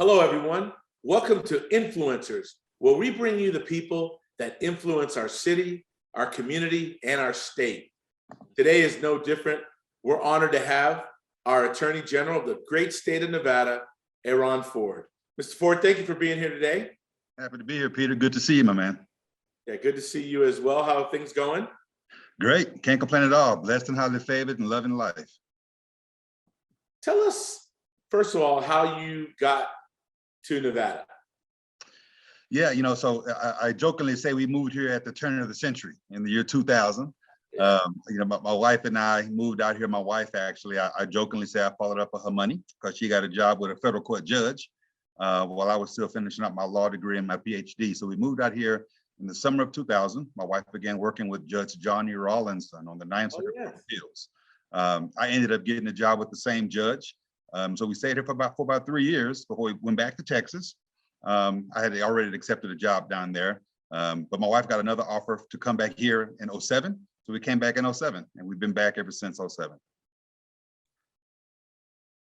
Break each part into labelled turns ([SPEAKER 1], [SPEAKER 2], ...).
[SPEAKER 1] Hello, everyone. Welcome to Influencers, where we bring you the people that influence our city, our community, and our state. Today is no different. We're honored to have our Attorney General of the great state of Nevada, Aaron Ford. Mr. Ford, thank you for being here today.
[SPEAKER 2] Happy to be here, Peter. Good to see you, my man.
[SPEAKER 1] Yeah, good to see you as well. How are things going?
[SPEAKER 2] Great. Can't complain at all. Blessed and highly favored and loving life.
[SPEAKER 1] Tell us, first of all, how you got to Nevada.
[SPEAKER 2] Yeah, so I jokingly say we moved here at the turn of the century in the year 2000.
[SPEAKER 1] Yeah.
[SPEAKER 2] My wife and I moved out here. My wife, actually, I jokingly say I followed up with her money because she got a job with a federal court judge while I was still finishing up my law degree and my PhD. So we moved out here in the summer of 2000. My wife began working with Judge John E. Rawlinson on the Ninth Circuit Court of Appeals. I ended up getting a job with the same judge. So we stayed here for about 3 years before we went back to Texas. I had already accepted a job down there, but my wife got another offer to come back here in 07. So we came back in 07, and we've been back ever since 07.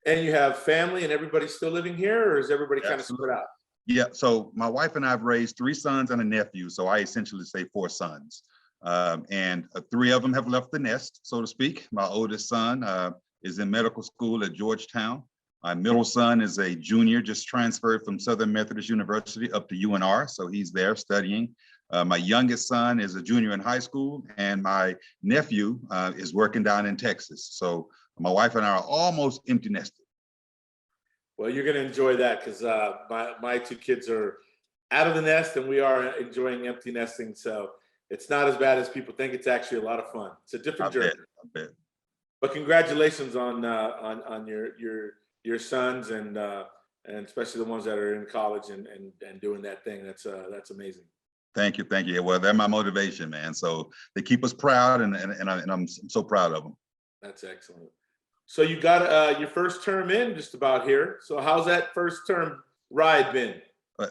[SPEAKER 1] And you have family and everybody's still living here, or is everybody kind of spread out?
[SPEAKER 2] Yeah, so my wife and I have raised 3 sons and a nephew. So I essentially say 4 sons. And 3 of them have left the nest, so to speak. My oldest son is in medical school at Georgetown. My middle son is a junior, just transferred from Southern Methodist University up to UNR. So he's there studying. My youngest son is a junior in high school, and my nephew is working down in Texas. So my wife and I are almost empty nested.
[SPEAKER 1] Well, you're going to enjoy that because my 2 kids are out of the nest, and we are enjoying empty nesting. So it's not as bad as people think. It's actually a lot of fun. It's a different journey.
[SPEAKER 2] I bet.
[SPEAKER 1] But congratulations on your sons and especially the ones that are in college and doing that thing. That's amazing.
[SPEAKER 2] Thank you. Well, they're my motivation, man. So they keep us proud, and I'm so proud of them.
[SPEAKER 1] That's excellent. So you got your first term in just about here. So how's that first term ride been?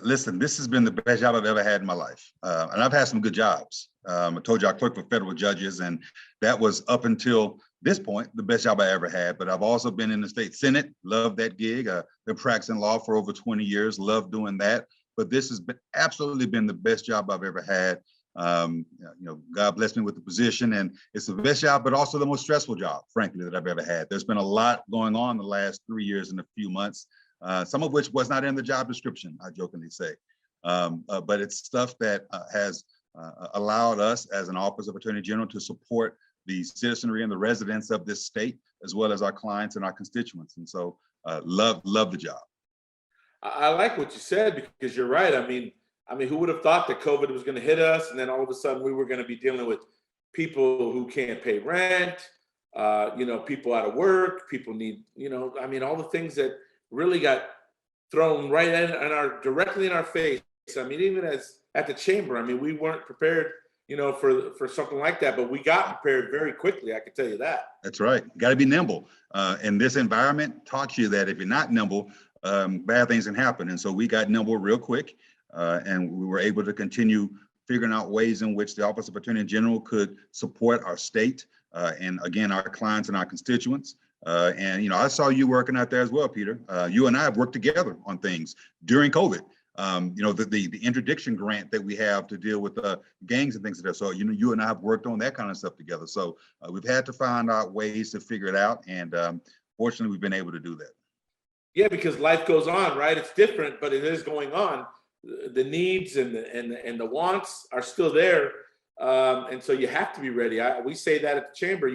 [SPEAKER 2] Listen, this has been the best job I've ever had in my life. And I've had some good jobs. I told you I clerked for federal judges, and that was up until this point, the best job I ever had. But I've also been in the state Senate, loved that gig. I've been practicing law for over 20 years, loved doing that. But this has absolutely been the best job I've ever had. God blessed me with the position, and it's the best job, but also the most stressful job, frankly, that I've ever had. There's been a lot going on the last 3 years and a few months. Some of which was not in the job description, I jokingly say. But it's stuff that has allowed us as an Office of Attorney General to support the citizenry and the residents of this state, as well as our clients and our constituents. And so love the job.
[SPEAKER 1] I like what you said, because you're right. I mean, who would have thought that COVID was going to hit us, and then all of a sudden we were going to be dealing with people who can't pay rent, people out of work, people need, all the things that really got thrown right directly in our face. Even as at the chamber, we weren't prepared, for something like that, but we got prepared very quickly. I can tell you that.
[SPEAKER 2] That's right. You got to be nimble. And this environment taught you that if you're not nimble, bad things can happen. And so we got nimble real quick, and we were able to continue figuring out ways in which the Office of Attorney General could support our state and, again, our clients and our constituents. I saw you working out there as well, Peter. You and I have worked together on things during COVID. The interdiction grant that we have to deal with gangs and things like that. So, you and I have worked on that kind of stuff together. So we've had to find out ways to figure it out. And fortunately, we've been able to do that.
[SPEAKER 1] Yeah, because life goes on, right? It's different, but it is going on. The needs and the wants are still there. And so you have to be ready. We say that at the chamber.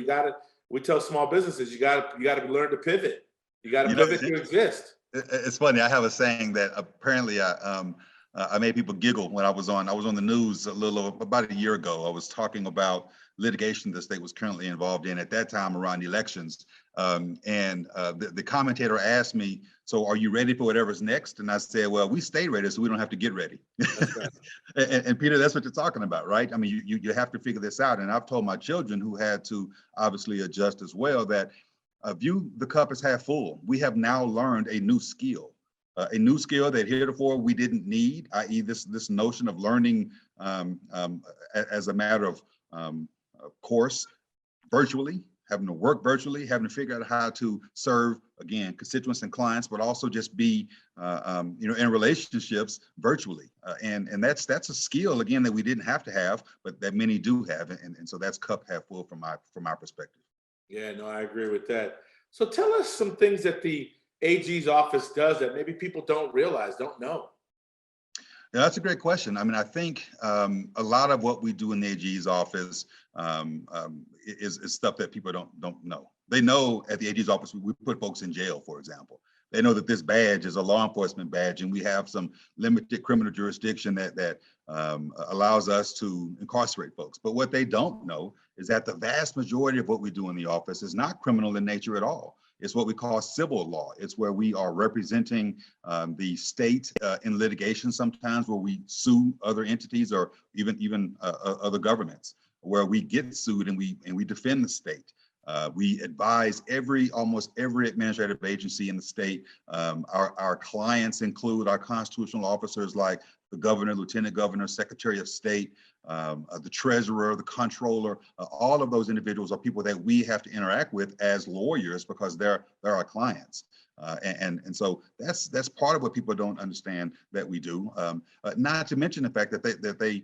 [SPEAKER 1] We tell small businesses, you got to learn to pivot. You got to pivot to exist.
[SPEAKER 2] It's funny. I have a saying that apparently I made people giggle when I was on the news about a year ago. I was talking about litigation the state was currently involved in at that time around elections. The commentator asked me, so are you ready for whatever's next? And I said, well, we stay ready so we don't have to get ready. That's right. and Peter, that's what you're talking about, right? You have to figure this out. And I've told my children, who had to obviously adjust as well, that view the cup as half full. We have now learned a new skill that heretofore we didn't need, i.e. this notion of learning as a matter of course virtually. having to work virtually, having to figure out how to serve, again, constituents and clients, but also just be, in relationships virtually. And that's a skill, again, that we didn't have to have, but that many do have. And so that's cup half full from my perspective.
[SPEAKER 1] Yeah, no, I agree with that. So tell us some things that the AG's office does that maybe people don't realize, don't know.
[SPEAKER 2] Yeah, that's a great question. I mean, I think a lot of what we do in the AG's office is stuff that people don't know. They know at the AG's office we put folks in jail, for example. They know that this badge is a law enforcement badge, and we have some limited criminal jurisdiction that allows us to incarcerate folks. But what they don't know is that the vast majority of what we do in the office is not criminal in nature at all. It's what we call civil law. It's where we are representing the state in litigation sometimes, where we sue other entities or even other governments, where we get sued and we defend the state. We advise almost every administrative agency in the state. Our clients include our constitutional officers like the governor, lieutenant governor, secretary of state, the treasurer, the comptroller. All of those individuals are people that we have to interact with as lawyers because they're our clients. And so that's part of what people don't understand that we do. Not to mention the fact that they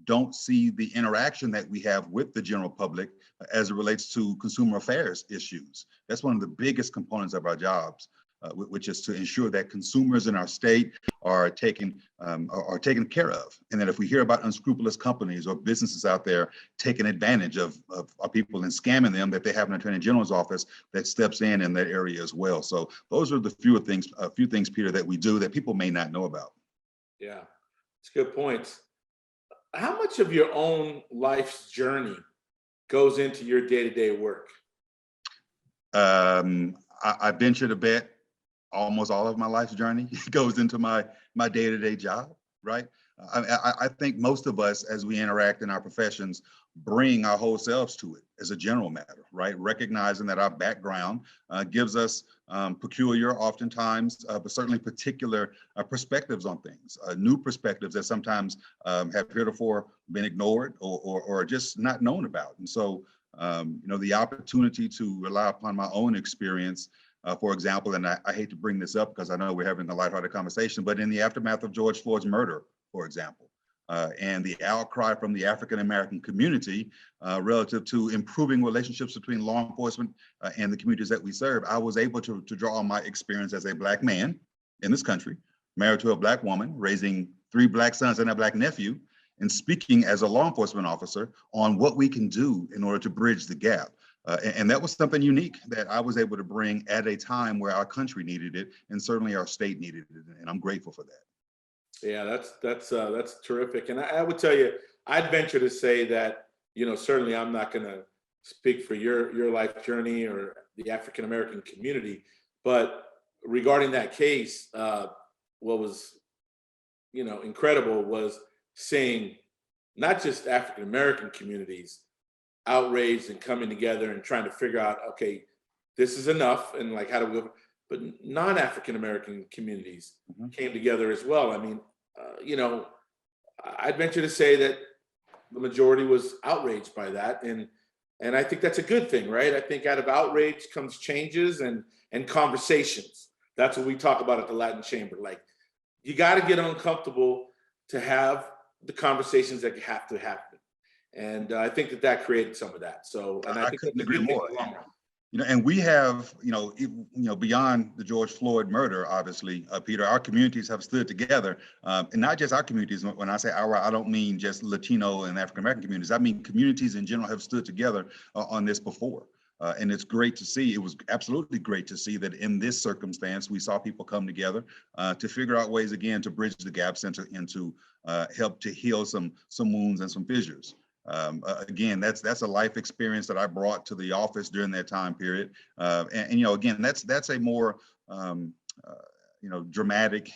[SPEAKER 2] don't see the interaction that we have with the general public as it relates to consumer affairs issues. That's one of the biggest components of our jobs, which is to ensure that consumers in our state are taken care of, and that if we hear about unscrupulous companies or businesses out there taking advantage of our people and scamming them, that they have an attorney general's office that steps in that area as well. So those are the few things, Peter, that we do that people may not know about.
[SPEAKER 1] Yeah, it's good points. How much of your own life's journey goes into your day-to-day work?
[SPEAKER 2] I venture to bet almost all of my life's journey goes into my day-to-day job, right? I think most of us, as we interact in our professions, bring our whole selves to it as a general matter, right? Recognizing that our background gives us peculiar, oftentimes, but certainly particular perspectives on things, new perspectives that sometimes have heretofore been ignored or just not known about. And so, the opportunity to rely upon my own experience, for example, and I hate to bring this up because I know we're having a lighthearted conversation, but in the aftermath of George Floyd's murder, for example, and the outcry from the African-American community relative to improving relationships between law enforcement and the communities that we serve, I was able to draw on my experience as a Black man in this country, married to a Black woman, raising 3 Black sons and a Black nephew, and speaking as a law enforcement officer on what we can do in order to bridge the gap. And that was something unique that I was able to bring at a time where our country needed it, and certainly our state needed it, and I'm grateful for that.
[SPEAKER 1] Yeah, that's terrific. And I would tell you, I'd venture to say that, certainly I'm not going to speak for your life journey or the African American community, but regarding that case, what was, incredible was seeing not just African American communities outraged and coming together and trying to figure out, okay, this is enough, and like, how do we go? But non-African American communities came together as well. I mean, I'd venture to say that the majority was outraged by that, and I think that's a good thing, right? I think out of outrage comes changes and conversations. That's what we talk about at the Latin Chamber. Like, you got to get uncomfortable to have the conversations that have to happen, and I think that created some of that. So, and I think
[SPEAKER 2] couldn't agree more. And we have, beyond the George Floyd murder, obviously, Peter, our communities have stood together, and not just our communities. When I say our, I don't mean just Latino and African American communities. I mean communities in general have stood together on this before. And it's great to see. It was absolutely great to see that in this circumstance, we saw people come together to figure out ways, again, to bridge the gaps and to help to heal some wounds and some fissures. Again, that's a life experience that I brought to the office during that time period. And again, that's a more, dramatic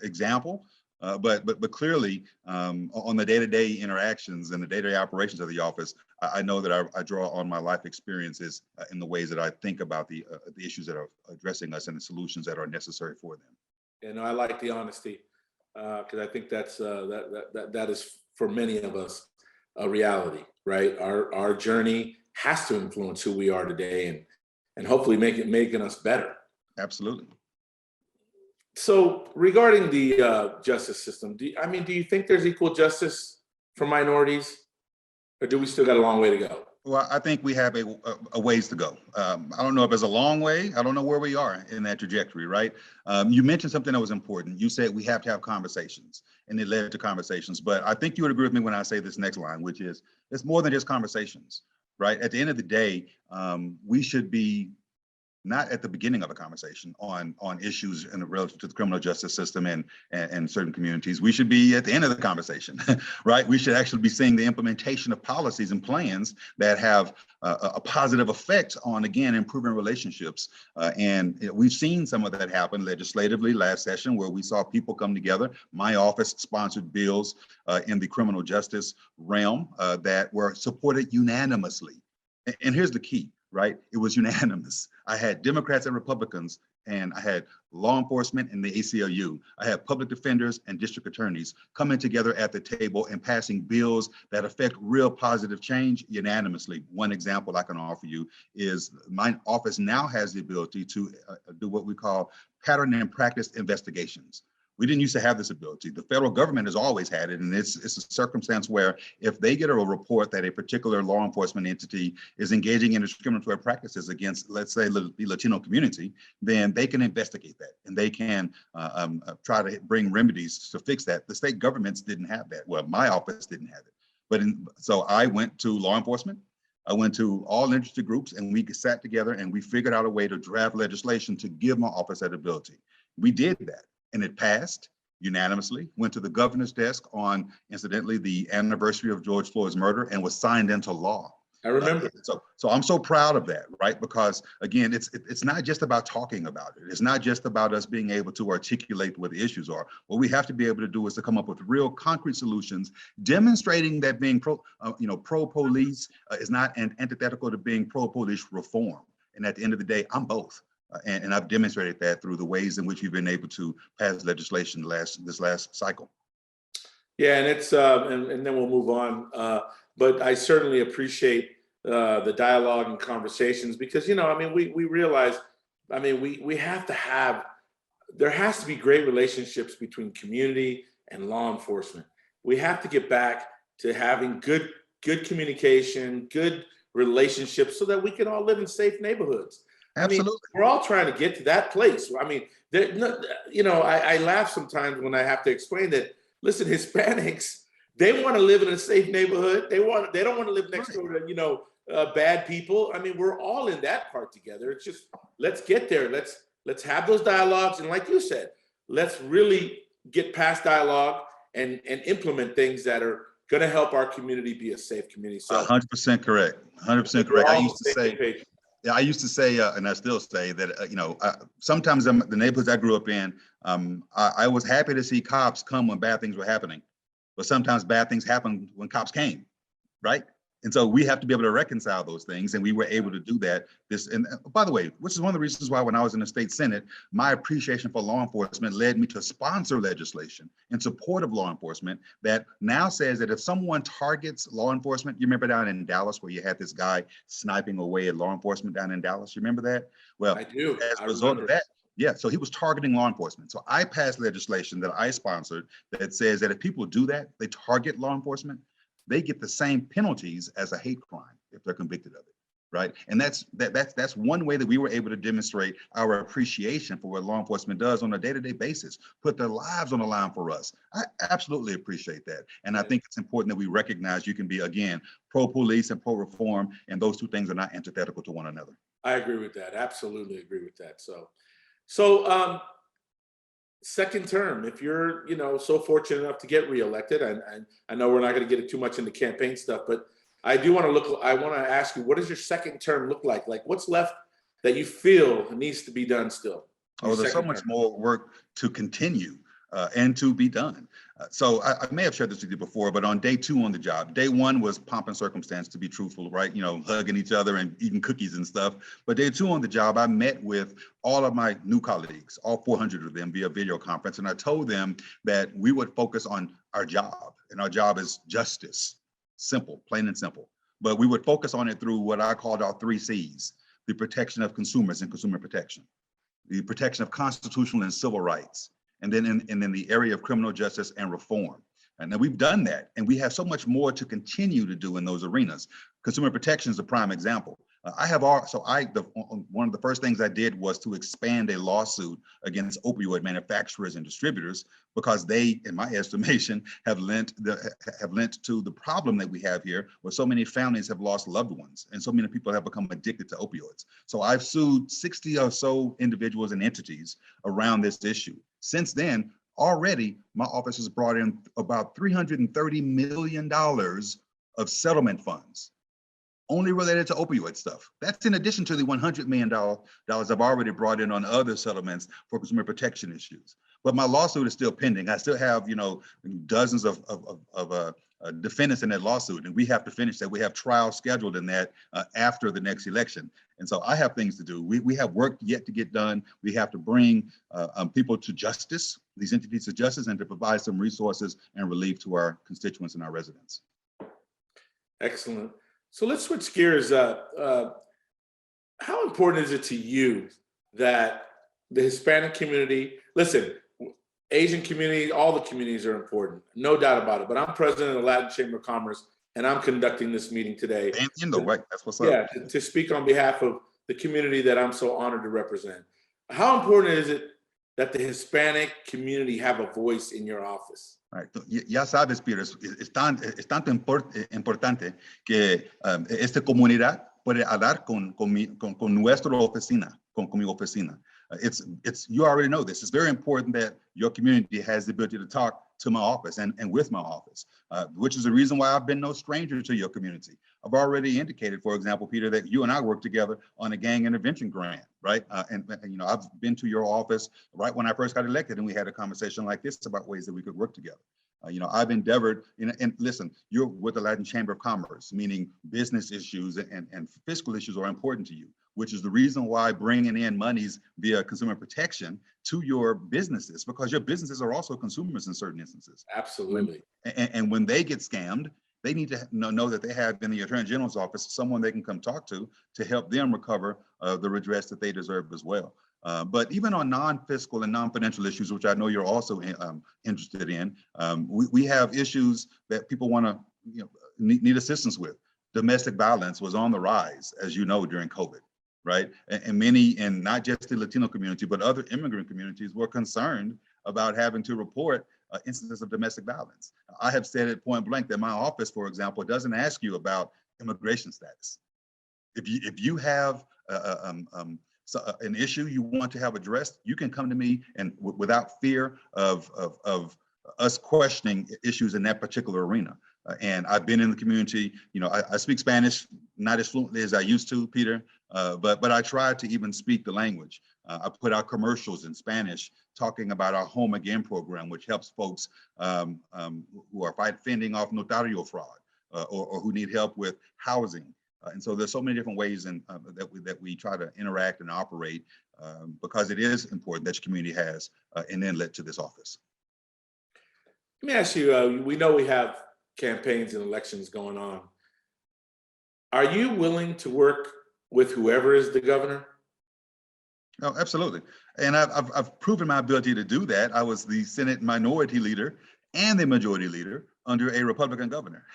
[SPEAKER 2] example. But clearly, on the day-to-day interactions and the day-to-day operations of the office, I know that I draw on my life experiences in the ways that I think about the issues that are addressing us and the solutions that are necessary for them.
[SPEAKER 1] And I like the honesty, because I think that's that is for many of us a reality, right? Our journey has to influence who we are today, and hopefully making us better.
[SPEAKER 2] Absolutely.
[SPEAKER 1] So regarding the justice system, do you think there's equal justice for minorities, or do we still got a long way to go?
[SPEAKER 2] Well, I think we have a ways to go. I don't know if it's a long way. I don't know where we are in that trajectory, right? You mentioned something that was important. You said we have to have conversations, and it led to conversations. But I think you would agree with me when I say this next line, which is it's more than just conversations, right? At the end of the day, we should be not at the beginning of a conversation on issues in relative to the criminal justice system and certain communities. We should be at the end of the conversation, right? We should actually be seeing the implementation of policies and plans that have a positive effect on, again, improving relationships. And we've seen some of that happen legislatively last session, where we saw people come together. My office sponsored bills in the criminal justice realm that were supported unanimously. And here's the key, right? It was unanimous. I had Democrats and Republicans, and I had law enforcement and the ACLU. I had public defenders and district attorneys coming together at the table and passing bills that affect real positive change unanimously. One example I can offer you is my office now has the ability to do what we call pattern and practice investigations. We didn't used to have this ability. The federal government has always had it, and it's a circumstance where if they get a report that a particular law enforcement entity is engaging in discriminatory practices against, let's say, the Latino community, then they can investigate that, and they can try to bring remedies to fix that. The state governments didn't have that. Well, my office didn't have it. But so I went to law enforcement. I went to all interested groups, and we sat together and we figured out a way to draft legislation to give my office that ability. We did that. And it passed unanimously, went to the governor's desk on, incidentally, the anniversary of George Floyd's murder, and was signed into law.
[SPEAKER 1] I remember.
[SPEAKER 2] So I'm so proud of that, right? Because again, it's not just about talking about it. It's not just about us being able to articulate what the issues are. What we have to be able to do is to come up with real concrete solutions, demonstrating that being pro-police is not antithetical to being pro-police reform. And at the end of the day, I'm both. And I've demonstrated that through the ways in which we've been able to pass legislation this last cycle.
[SPEAKER 1] Yeah, and it's and then we'll move on. But I certainly appreciate the dialogue and conversations, because we realize, we have to have, there has to be great relationships between community and law enforcement. We have to get back to having good communication, good relationships, so that we can all live in safe neighborhoods.
[SPEAKER 2] Absolutely.
[SPEAKER 1] We're all trying to get to that place. I laugh sometimes when I have to explain that. Listen, Hispanics, they want to live in a safe neighborhood. They don't want to live next door to bad people. We're all in that part together. It's just, let's get there. Let's have those dialogues, and like you said, let's really get past dialogue and Implement things that are going to help our community be a safe community. So
[SPEAKER 2] 100% correct. 100% correct. I used to say, and I still say that, sometimes the neighborhoods I grew up in, I was happy to see cops come when bad things were happening, but sometimes bad things happened when cops came, right? And so we have to be able to reconcile those things, and we were able to do that. And by the way, which is one of the reasons why when I was in the state Senate, my appreciation for law enforcement led me to sponsor legislation in support of law enforcement that now says that if someone targets law enforcement, you remember down in Dallas where you had this guy sniping away at law enforcement down in Dallas? You remember that? Well,
[SPEAKER 1] I do.
[SPEAKER 2] As a result of that, yeah, so he was targeting law enforcement. So I passed legislation that I sponsored that says that if people do that, they target law enforcement, they get the same penalties as a hate crime if they're convicted of it, right? And that's one way that we were able to demonstrate our appreciation for what law enforcement does on a day-to-day basis, put their lives on the line for us. I absolutely appreciate that. And I think it's important that we recognize you can be, again, pro-police and pro-reform, and those two things are not antithetical to one another.
[SPEAKER 1] I agree with that. Absolutely agree with that. So second term, if you're so fortunate enough to get reelected, and I know we're not going to get too much into campaign stuff, but I want to ask you, what does your second term look like? Like, what's left that you feel needs to be done still?
[SPEAKER 2] There's so much more work to continue and to be done. So I may have shared this with you before, but on day 2 on the job, day 1 was pomp and circumstance, to be truthful, right? Hugging each other and eating cookies and stuff. But day 2 on the job, I met with all of my new colleagues, all 400 of them, via video conference. And I told them that we would focus on our job, and our job is justice. Simple, plain and simple. but we would focus on it through what I called our 3 C's: the protection of consumers and consumer protection, the protection of constitutional and civil rights, and then in the area of criminal justice and reform. And then we've done that, and we have so much more to continue to do in those arenas. Consumer protection is a prime example. One of the first things I did was to expand a lawsuit against opioid manufacturers and distributors, because they, in my estimation, have lent to the problem that we have here, where so many families have lost loved ones and so many people have become addicted to opioids. So I've sued 60 or so individuals and entities around this issue. Since then, already my office has brought in about $330 million of settlement funds, only related to opioid stuff. That's in addition to the $100 million I've already brought in on other settlements for consumer protection issues. But my lawsuit is still pending. I still have, dozens of defendants in that lawsuit, and we have to finish that. We have trials scheduled in that after the next election. And so I have things to do. We have work yet to get done. We have to bring people to justice, these entities to justice, and to provide some resources and relief to our constituents and our residents.
[SPEAKER 1] Excellent. So let's switch gears. How important is it to you that the Hispanic community, listen, Asian community, all the communities are important, no doubt about it. But I'm president of the Latin Chamber of Commerce, and I'm conducting this meeting today.
[SPEAKER 2] And in the way, that's what's up.
[SPEAKER 1] Yeah, to speak on behalf of the community that I'm so honored to represent. How important is it that the Hispanic community have a voice in your office?
[SPEAKER 2] Right. Ya sabes, Peter, es tanto importante que esta comunidad puede hablar con nuestra oficina, con mi oficina. You already know this. It's very important that your community has the ability to talk to my office and with my office, which is the reason why I've been no stranger to your community. I've already indicated, for example, Peter, that you and I worked together on a gang intervention grant, right? I've been to your office right when I first got elected, and we had a conversation like this about ways that we could work together. I've endeavored, and listen, you're with the Latin Chamber of Commerce, meaning business issues and fiscal issues are important to you, which is the reason why bringing in monies via consumer protection to your businesses, because your businesses are also consumers in certain instances.
[SPEAKER 1] Absolutely.
[SPEAKER 2] And when they get scammed, they need to know that they have in the Attorney General's office someone they can come talk to help them recover the redress that they deserve as well. But even on non-fiscal and non-financial issues, which I know you're also interested in, we have issues that people want to need assistance with. Domestic violence was on the rise, as you know, during COVID, right? And many, and not just the Latino community, but other immigrant communities were concerned about having to report instances of domestic violence. I have said it point blank that my office, for example, doesn't ask you about immigration status. If you have an issue you want to have addressed, you can come to me and without fear of us questioning issues in that particular arena. And I've been in the community, I speak Spanish, not as fluently as I used to, Peter, but I try to even speak the language. I put out commercials in Spanish talking about our Home Again program, which helps folks who are fending off notario fraud or who need help with housing. And so there's so many different ways that we try to interact and operate because it is important that your community has an inlet to this office.
[SPEAKER 1] Let me ask you, we know we have campaigns and elections going on. Are you willing to work with whoever is the governor?
[SPEAKER 2] No, absolutely. And I've proven my ability to do that. I was the Senate minority leader and the majority leader under a Republican governor.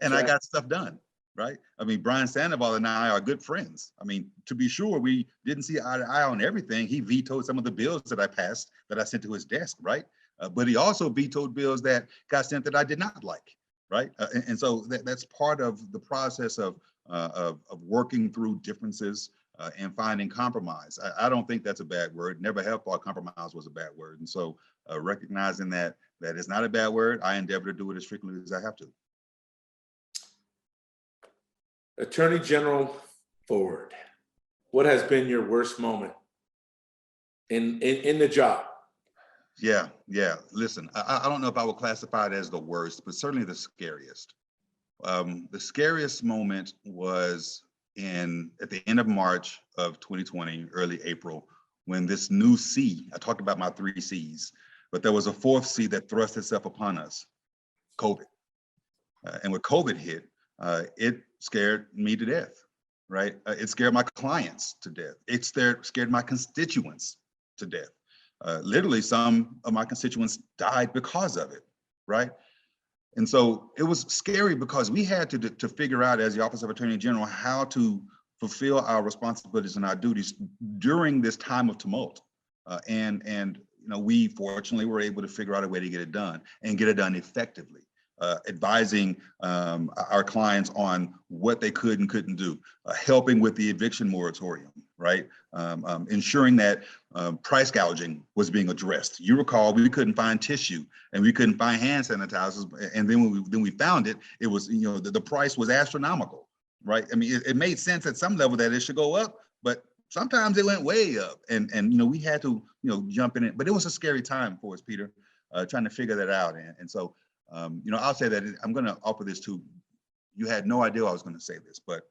[SPEAKER 2] And I got stuff done, right? I mean, Brian Sandoval and I are good friends. I mean, to be sure, we didn't see eye to eye on everything. He vetoed some of the bills that I passed that I sent to his desk, right? But he also vetoed bills that got sent that I did not like, right? And so that's part of the process of working through differences and finding compromise. I don't think that's a bad word. Never have thought compromise was a bad word. And so recognizing that it's not a bad word, I endeavor to do it as frequently as I have to.
[SPEAKER 1] Attorney General Ford, what has been your worst moment in the job?
[SPEAKER 2] Yeah. Listen, I don't know if I would classify it as the worst, but certainly the scariest. The scariest moment was at the end of March of 2020, early April, when this new C, I talked about my 3 C's, but there was a 4th C that thrust itself upon us, COVID. And when COVID hit, it scared me to death, right? It scared my clients to death. It scared my constituents to death. Literally, some of my constituents died because of it, right? And so it was scary because we had to figure out, as the Office of Attorney General, how to fulfill our responsibilities and our duties during this time of tumult. And we fortunately were able to figure out a way to get it done and get it done effectively. Advising our clients on what they could and couldn't do, helping with the eviction moratorium, right? Ensuring that price gouging was being addressed. You recall we couldn't find tissue and we couldn't find hand sanitizers, and then when we found it, it was the price was astronomical, right? I mean, it made sense at some level that it should go up, but sometimes it went way up, and we had to jump in it. But it was a scary time for us, Peter, trying to figure that out, and so. I'll say that I'm going to offer this too. You had no idea I was going to say this, but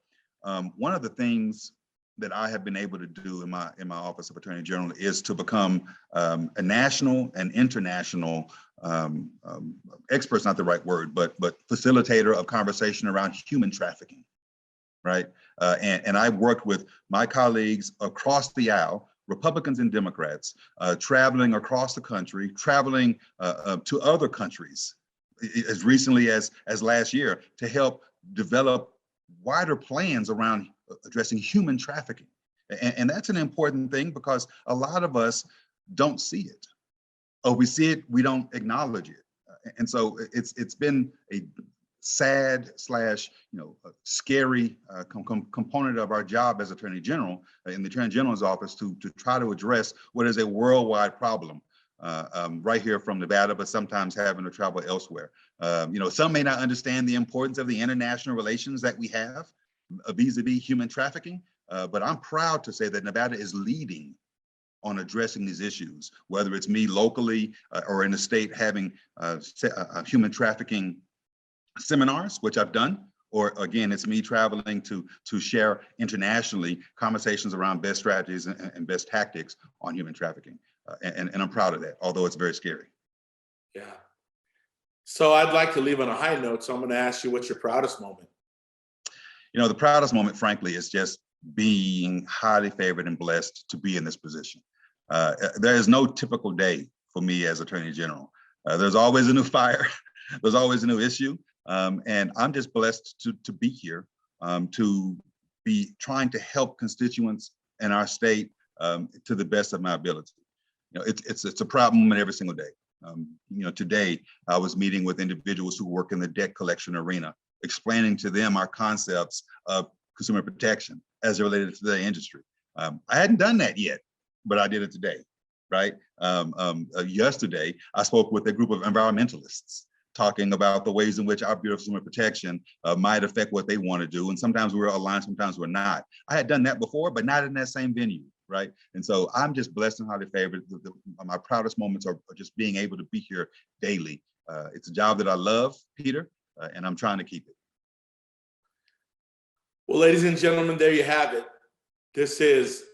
[SPEAKER 2] one of the things that I have been able to do in my Office of Attorney General is to become a national and international expert's not the right word, but facilitator of conversation around human trafficking, right? And I've worked with my colleagues across the aisle, Republicans and Democrats, traveling across the country, traveling to other countries, as recently as last year, to help develop wider plans around addressing human trafficking. And that's an important thing because a lot of us don't see it. Or we see it, we don't acknowledge it. And so it's been a sad / scary component of our job as Attorney General in the Attorney General's office to try to address what is a worldwide problem. Right here from Nevada, but sometimes having to travel elsewhere. Some may not understand the importance of the international relations that we have vis-a-vis human trafficking, but I'm proud to say that Nevada is leading on addressing these issues, whether it's me locally or in the state having human trafficking seminars, which I've done, or again, it's me traveling to share internationally conversations around best strategies and best tactics on human trafficking. And I'm proud of that, although it's very scary.
[SPEAKER 1] Yeah. So I'd like to leave on a high note. So I'm going to ask you, what's your proudest moment?
[SPEAKER 2] The proudest moment, frankly, is just being highly favored and blessed to be in this position. There is no typical day for me as Attorney General. There's always a new fire. There's always a new issue. And I'm just blessed to be here, to be trying to help constituents in our state to the best of my ability. It's a proud moment every single day. Today I was meeting with individuals who work in the debt collection arena, explaining to them our concepts of consumer protection as it related to the industry. I hadn't done that yet, but I did it today, right? Yesterday, I spoke with a group of environmentalists talking about the ways in which our Bureau of Consumer Protection might affect what they want to do. And sometimes we're aligned, sometimes we're not. I had done that before, but not in that same venue. Right. And so I'm just blessed and highly favored. My proudest moments are just being able to be here daily. It's a job that I love, Peter, and I'm trying to keep it.
[SPEAKER 1] Well, ladies and gentlemen, there you have it. This is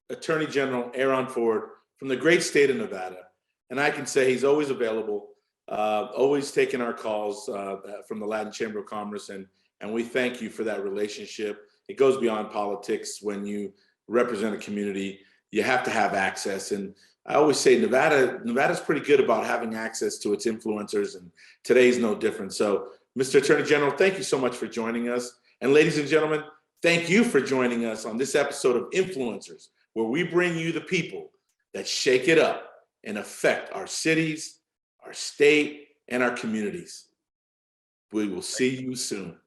[SPEAKER 1] Attorney General Aaron Ford from the great state of Nevada. And I can say he's always available, always taking our calls from the Latin Chamber of Commerce. And we thank you for that relationship. It goes beyond politics. When you represent a community, you have to have access. And I always say Nevada's pretty good about having access to its influencers, and today's no different. So, Mr. Attorney General, thank you so much for joining us. And ladies and gentlemen, thank you for joining us on this episode of Influencers, where we bring you the people that shake it up and affect our cities, our state, and our communities. We will see you soon.